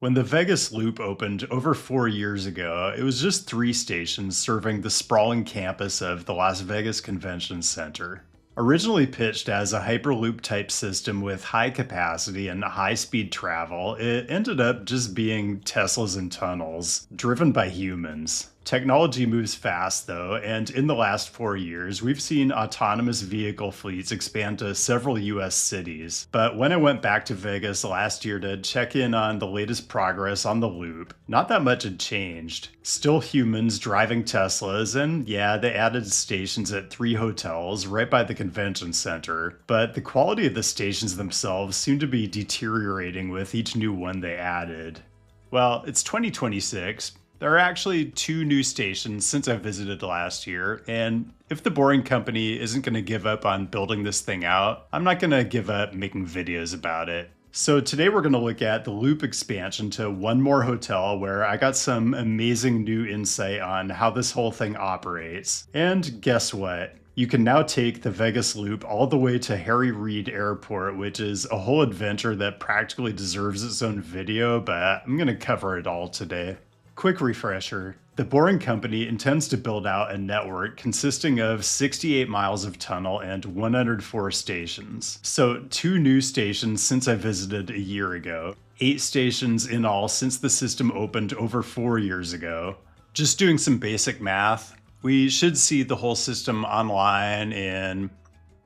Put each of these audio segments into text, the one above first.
When the Vegas Loop opened over 4 years ago, it was just three stations serving the sprawling campus of the Las Vegas Convention Center. Originally pitched as a Hyperloop type system with high capacity and high speed travel, it ended up just being Teslas and tunnels, driven by humans. Technology moves fast, though, and in the last 4 years, we've seen autonomous vehicle fleets expand to several US cities. But when I went back to Vegas last year to check in on the latest progress on the loop, not that much had changed. Still humans driving Teslas, and yeah, they added stations at three hotels right by the convention center. But the quality of the stations themselves seemed to be deteriorating with each new one they added. Well, it's 2026. There are actually two new stations since I visited last year, and if the Boring Company isn't going to give up on building this thing out, I'm not going to give up making videos about it. So today we're going to look at the Loop expansion to one more hotel where I got some amazing new insight on how this whole thing operates. And guess what? You can now take the Vegas Loop all the way to Harry Reid Airport, which is a whole adventure that practically deserves its own video, but I'm going to cover it all today. Quick refresher. The Boring Company intends to build out a network consisting of 68 miles of tunnel and 104 stations. So 2 new stations since I visited a year ago. 8 stations in all since the system opened over 4 years ago. Just doing some basic math, we should see the whole system online in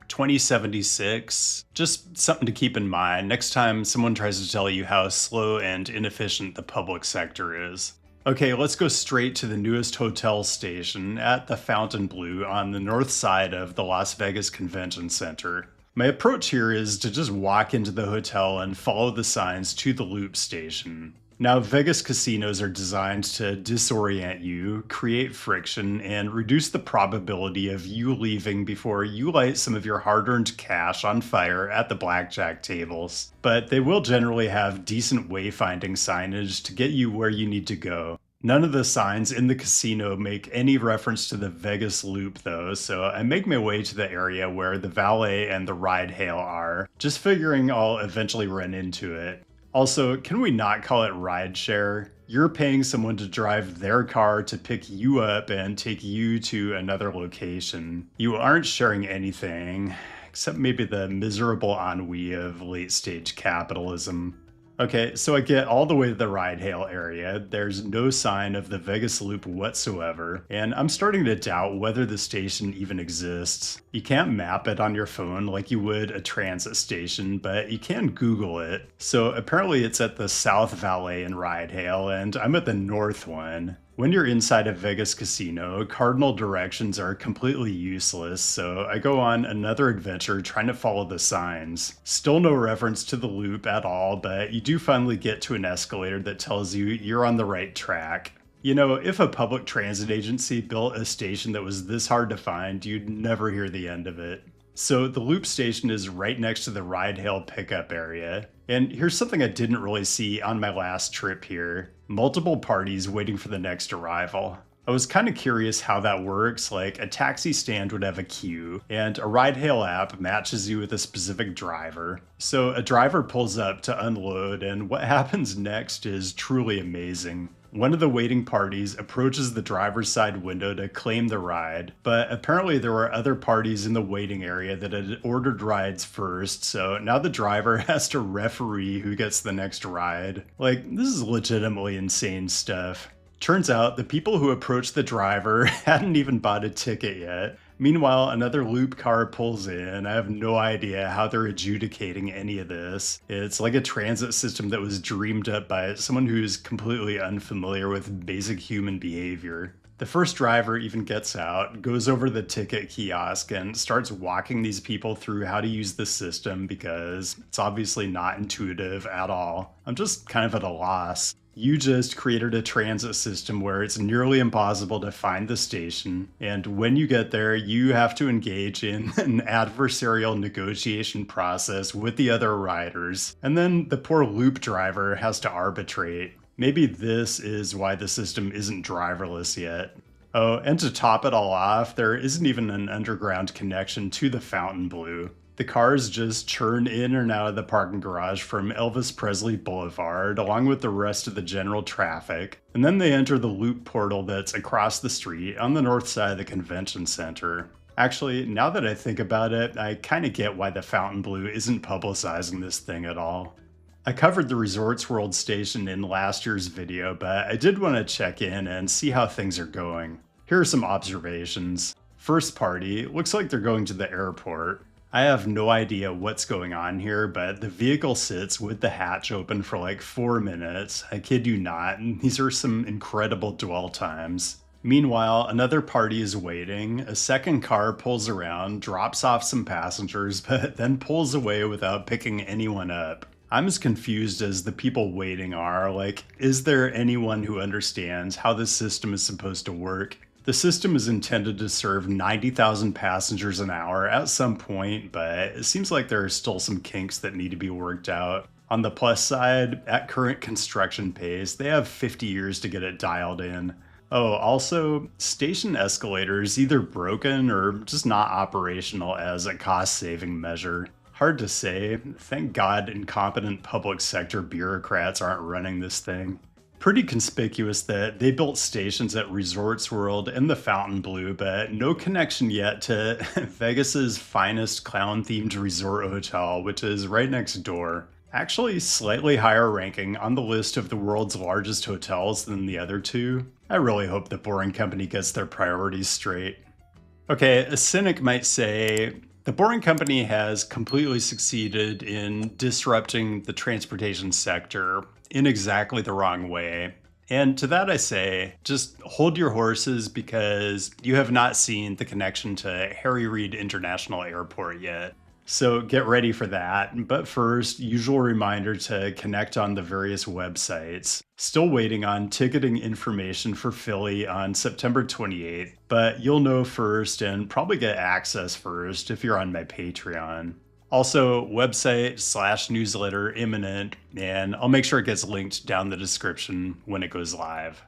2076. Just something to keep in mind next time someone tries to tell you how slow and inefficient the public sector is. Okay, let's go straight to the newest hotel station at the Fontainebleau on the north side of the Las Vegas Convention Center. My approach here is to just walk into the hotel and follow the signs to the Loop station. Now, Vegas casinos are designed to disorient you, create friction, and reduce the probability of you leaving before you light some of your hard-earned cash on fire at the blackjack tables. But they will generally have decent wayfinding signage to get you where you need to go. None of the signs in the casino make any reference to the Vegas Loop though, so I make my way to the area where the valet and the ride hail are, just figuring I'll eventually run into it. Also, can we not call it rideshare? You're paying someone to drive their car to pick you up and take you to another location. You aren't sharing anything, except maybe the miserable ennui of late-stage capitalism. Okay, so I get all the way to the ride hail area. There's no sign of the Vegas Loop whatsoever, and I'm starting to doubt whether the station even exists. You can't map it on your phone like you would a transit station, but you can Google it. So apparently it's at the South Valet and ride hail, and I'm at the North one. When you're inside a Vegas casino, cardinal directions are completely useless, so I go on another adventure trying to follow the signs. Still no reference to the loop at all, but you do finally get to an escalator that tells you you're on the right track. You know, if a public transit agency built a station that was this hard to find, you'd never hear the end of it. So the loop station is right next to the ride hail pickup area. And here's something I didn't really see on my last trip here. Multiple parties waiting for the next arrival. I was kind of curious how that works, like a taxi stand would have a queue, and a ride hail app matches you with a specific driver. So a driver pulls up to unload, and what happens next is truly amazing. One of the waiting parties approaches the driver's side window to claim the ride, but apparently there were other parties in the waiting area that had ordered rides first, so now the driver has to referee who gets the next ride. Like, this is legitimately insane stuff. Turns out the people who approached the driver hadn't even bought a ticket yet. Meanwhile, another loop car pulls in. I have no idea how they're adjudicating any of this. It's like a transit system that was dreamed up by someone who's completely unfamiliar with basic human behavior. The first driver even gets out, goes over to the ticket kiosk, and starts walking these people through how to use the system because it's obviously not intuitive at all. I'm just kind of at a loss. You just created a transit system where it's nearly impossible to find the station, and when you get there, you have to engage in an adversarial negotiation process with the other riders, and then the poor loop driver has to arbitrate. Maybe this is why the system isn't driverless yet. Oh, and to top it all off, there isn't even an underground connection to the Fontainebleau. The cars just churn in and out of the parking garage from Elvis Presley Boulevard, along with the rest of the general traffic, and then they enter the loop portal that's across the street on the north side of the convention center. Actually, now that I think about it, I kinda get why the Fontainebleau isn't publicizing this thing at all. I covered the Resorts World station in last year's video, but I did want to check in and see how things are going. Here are some observations. First party, looks like they're going to the airport. I have no idea what's going on here, but the vehicle sits with the hatch open for like 4 minutes. I kid you not, and these are some incredible dwell times. Meanwhile, another party is waiting. A second car pulls around, drops off some passengers, but then pulls away without picking anyone up. I'm as confused as the people waiting are. Like, is there anyone who understands how this system is supposed to work? The system is intended to serve 90,000 passengers an hour at some point, but it seems like there are still some kinks that need to be worked out. On the plus side, at current construction pace, they have 50 years to get it dialed in. Oh, also, station escalators either broken or just not operational as a cost-saving measure. Hard to say. Thank God incompetent public sector bureaucrats aren't running this thing. Pretty conspicuous that they built stations at Resorts World and the Fontainebleau, but no connection yet to Vegas's finest clown-themed resort hotel, which is right next door. Actually, slightly higher ranking on the list of the world's largest hotels than the other two. I really hope the Boring Company gets their priorities straight. Okay, a cynic might say, the Boring Company has completely succeeded in disrupting the transportation sector in exactly the wrong way. And to that I say, just hold your horses because you have not seen the connection to Harry Reid International Airport yet. So get ready for that. But first, usual reminder to connect on the various websites. Still waiting on ticketing information for Philly on September 28th, but you'll know first and probably get access first if you're on my Patreon. Also, website/newsletter imminent, and I'll make sure it gets linked down the description when it goes live.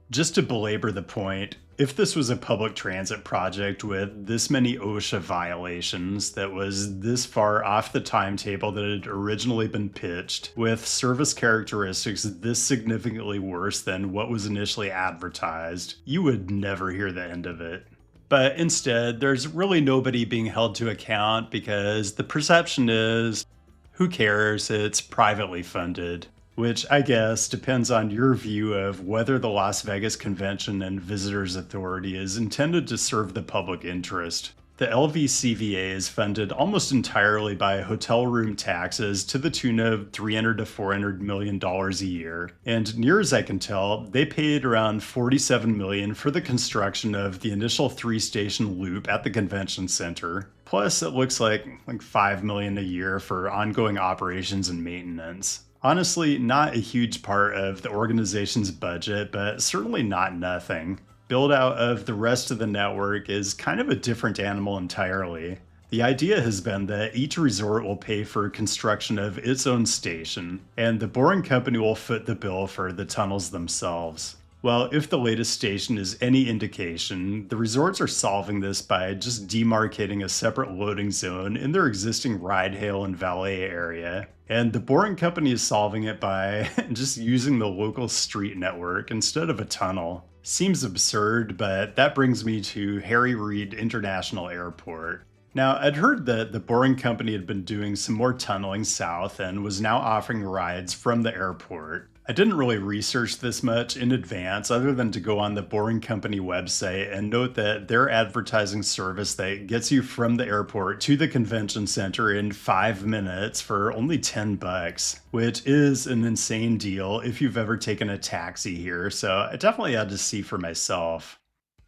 Just to belabor the point, if this was a public transit project with this many OSHA violations that was this far off the timetable that had originally been pitched, with service characteristics this significantly worse than what was initially advertised, you would never hear the end of it. But instead, there's really nobody being held to account because the perception is, who cares, it's privately funded. Which I guess depends on your view of whether the Las Vegas Convention and Visitors Authority is intended to serve the public interest. The LVCVA is funded almost entirely by hotel room taxes to the tune of $300 to $400 million a year. And near as I can tell, they paid around $47 million for the construction of the initial 3-station loop at the convention center. Plus, it looks like $5 million a year for ongoing operations and maintenance. Honestly, not a huge part of the organization's budget, but certainly not nothing. Build out of the rest of the network is kind of a different animal entirely. The idea has been that each resort will pay for construction of its own station, and the Boring Company will foot the bill for the tunnels themselves. Well, if the latest station is any indication, the resorts are solving this by just demarcating a separate loading zone in their existing ride, hail, and valet area. And the Boring Company is solving it by just using the local street network instead of a tunnel. Seems absurd, but that brings me to Harry Reid International Airport. Now, I'd heard that the Boring Company had been doing some more tunneling south and was now offering rides from the airport. I didn't really research this much in advance other than to go on the Boring Company website and note that they're advertising service that gets you from the airport to the convention center in 5 minutes for only $10, which is an insane deal if you've ever taken a taxi here, so I definitely had to see for myself.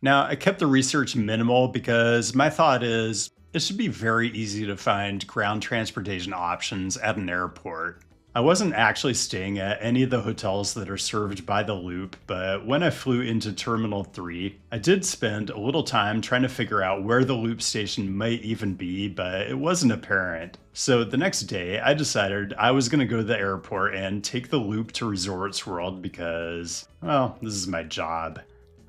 Now, I kept the research minimal because my thought is it should be very easy to find ground transportation options at an airport. I wasn't actually staying at any of the hotels that are served by the loop, but when I flew into Terminal 3, I did spend a little time trying to figure out where the loop station might even be, but it wasn't apparent. So the next day, I decided I was going to go to the airport and take the loop to Resorts World because, well, this is my job.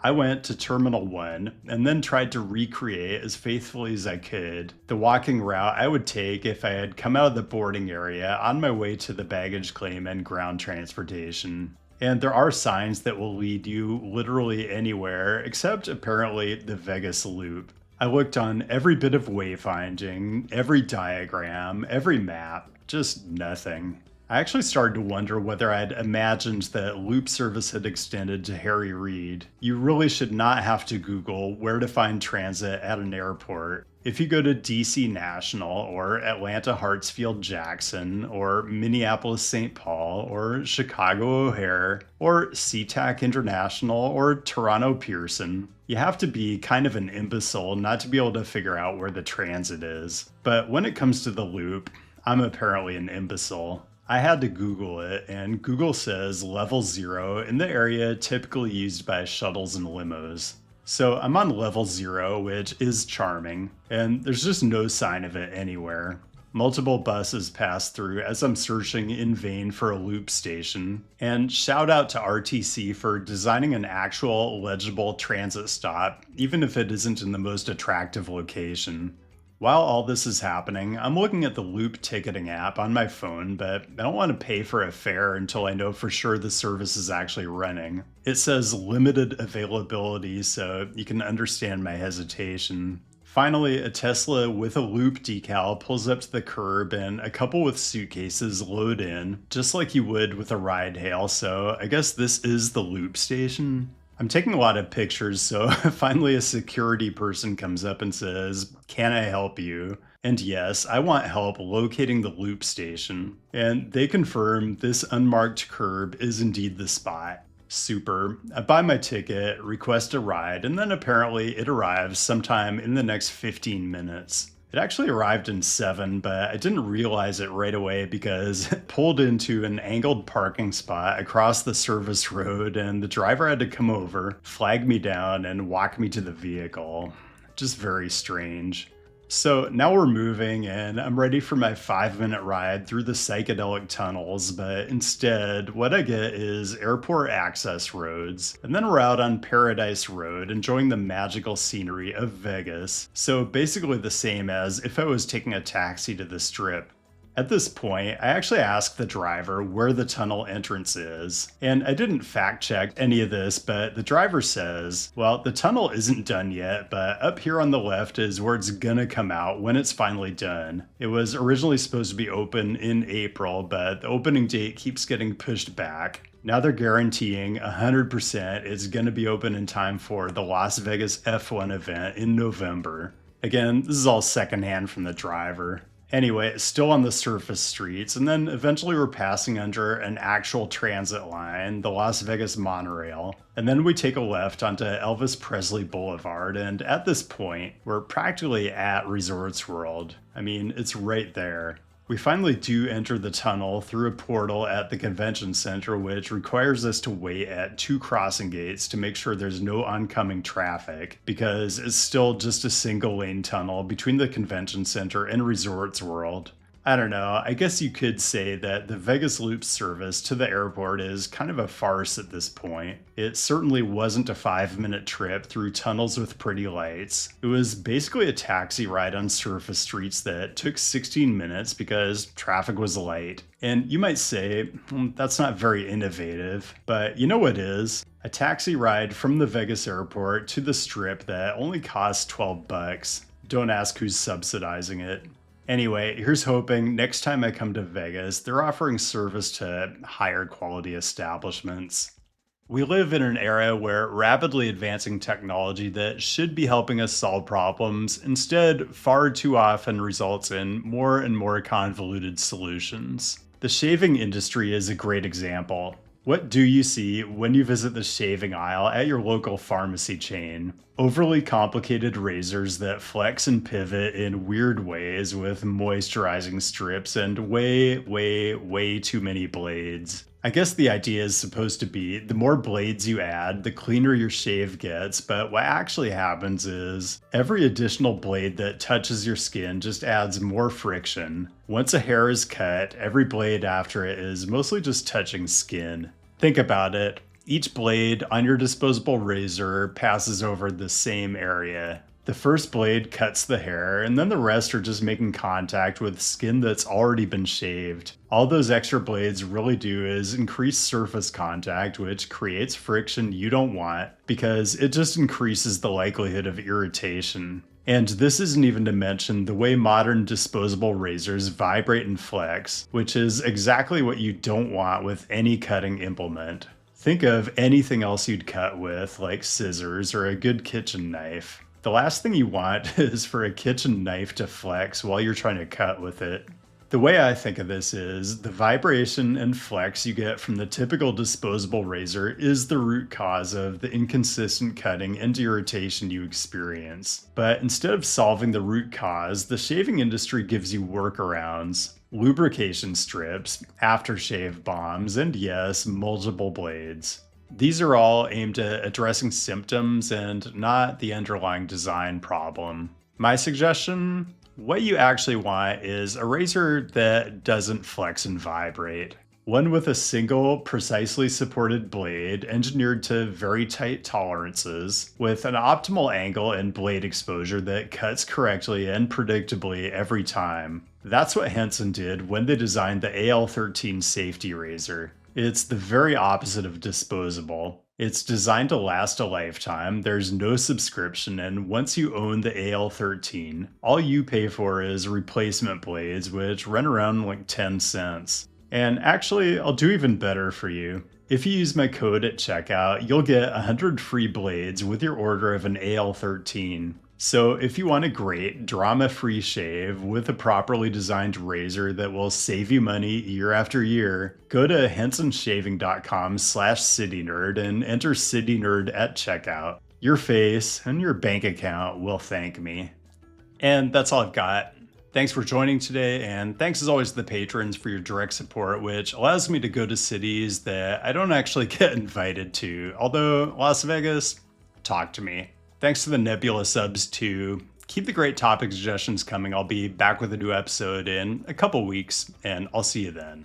I went to Terminal 1 and then tried to recreate as faithfully as I could the walking route I would take if I had come out of the boarding area on my way to the baggage claim and ground transportation. And there are signs that will lead you literally anywhere except apparently the Vegas Loop. I looked on every bit of wayfinding, every diagram, every map, just nothing. I actually started to wonder whether I'd imagined that loop service had extended to Harry Reid. You really should not have to Google where to find transit at an airport. If you go to DC National, or Atlanta Hartsfield Jackson, or Minneapolis St. Paul, or Chicago O'Hare, or SeaTac International, or Toronto Pearson, you have to be kind of an imbecile not to be able to figure out where the transit is. But when it comes to the loop, I'm apparently an imbecile. I had to Google it, and Google says level 0 in the area typically used by shuttles and limos. So I'm on level 0, which is charming, and there's just no sign of it anywhere. Multiple buses pass through as I'm searching in vain for a loop station, and shout out to RTC for designing an actual legible transit stop, even if it isn't in the most attractive location. While all this is happening, I'm looking at the Loop ticketing app on my phone, but I don't want to pay for a fare until I know for sure the service is actually running. It says limited availability, so you can understand my hesitation. Finally, a Tesla with a Loop decal pulls up to the curb and a couple with suitcases load in, just like you would with a ride hail, so I guess this is the Loop station. I'm taking a lot of pictures, so finally a security person comes up and says, "Can I help you?" And yes, I want help locating the loop station. And they confirm this unmarked curb is indeed the spot. Super. I buy my ticket, request a ride, and then apparently it arrives sometime in the next 15 minutes. It actually arrived in 7, but I didn't realize it right away because it pulled into an angled parking spot across the service road, and the driver had to come over, flag me down, and walk me to the vehicle. Just very strange. So now we're moving, and I'm ready for my 5-minute ride through the psychedelic tunnels, but instead, what I get is airport access roads, and then we're out on Paradise Road enjoying the magical scenery of Vegas. So basically the same as if I was taking a taxi to the Strip. At this point, I actually asked the driver where the tunnel entrance is, and I didn't fact check any of this, but the driver says, well, the tunnel isn't done yet, but up here on the left is where it's gonna come out when it's finally done. It was originally supposed to be open in April, but the opening date keeps getting pushed back. Now they're guaranteeing 100% it's gonna be open in time for the Las Vegas F1 event in November. Again, this is all secondhand from the driver. Anyway, it's still on the surface streets, and then eventually we're passing under an actual transit line, the Las Vegas monorail, and then we take a left onto Elvis Presley Boulevard, and at this point, we're practically at Resorts World. I mean, it's right there. We finally do enter the tunnel through a portal at the convention center, which requires us to wait at 2 crossing gates to make sure there's no oncoming traffic, because it's still just a single lane tunnel between the convention center and Resorts World. I don't know, I guess you could say that the Vegas Loop service to the airport is kind of a farce at this point. It certainly wasn't a 5-minute trip through tunnels with pretty lights. It was basically a taxi ride on surface streets that took 16 minutes because traffic was light. And you might say, that's not very innovative, but you know what is? A taxi ride from the Vegas airport to the Strip that only costs $12. Don't ask who's subsidizing it. Anyway, here's hoping next time I come to Vegas, they're offering service to higher quality establishments. We live in an era where rapidly advancing technology that should be helping us solve problems instead far too often results in more and more convoluted solutions. The shaving industry is a great example. What do you see when you visit the shaving aisle at your local pharmacy chain? Overly complicated razors that flex and pivot in weird ways with moisturizing strips and way too many blades. I guess the idea is supposed to be the more blades you add, the cleaner your shave gets, but what actually happens is every additional blade that touches your skin just adds more friction. Once a hair is cut, every blade after it is mostly just touching skin. Think about it. Each blade on your disposable razor passes over the same area. The first blade cuts the hair, and then the rest are just making contact with skin that's already been shaved. All those extra blades really do is increase surface contact, which creates friction you don't want because it just increases the likelihood of irritation. And this isn't even to mention the way modern disposable razors vibrate and flex, which is exactly what you don't want with any cutting implement. Think of anything else you'd cut with, like scissors or a good kitchen knife. The last thing you want is for a kitchen knife to flex while you're trying to cut with it. The way I think of this is the vibration and flex you get from the typical disposable razor is the root cause of the inconsistent cutting and irritation you experience. But instead of solving the root cause, the shaving industry gives you workarounds. Lubrication strips, aftershave bombs, and yes, multiple blades. These are all aimed at addressing symptoms and not the underlying design problem. My suggestion? What you actually want is a razor that doesn't flex and vibrate. One with a single, precisely supported blade engineered to very tight tolerances, with an optimal angle and blade exposure that cuts correctly and predictably every time. That's what Henson did when they designed the AL13 safety razor. It's the very opposite of disposable. It's designed to last a lifetime, there's no subscription, and once you own the AL13, all you pay for is replacement blades, which run around like 10 cents. And actually, I'll do even better for you. If you use my code at checkout, you'll get 100 free blades with your order of an AL13. So if you want a great, drama-free shave with a properly designed razor that will save you money year after year, go to hensonshaving.com/CityNerd and enter CityNerd at checkout. Your face and your bank account will thank me. And that's all I've got. Thanks for joining today, and thanks as always to the patrons for your direct support, which allows me to go to cities that I don't actually get invited to. Although, Las Vegas, talk to me. Thanks to the Nebula subs too. Keep the great topic suggestions coming. I'll be back with a new episode in a couple weeks, and I'll see you then.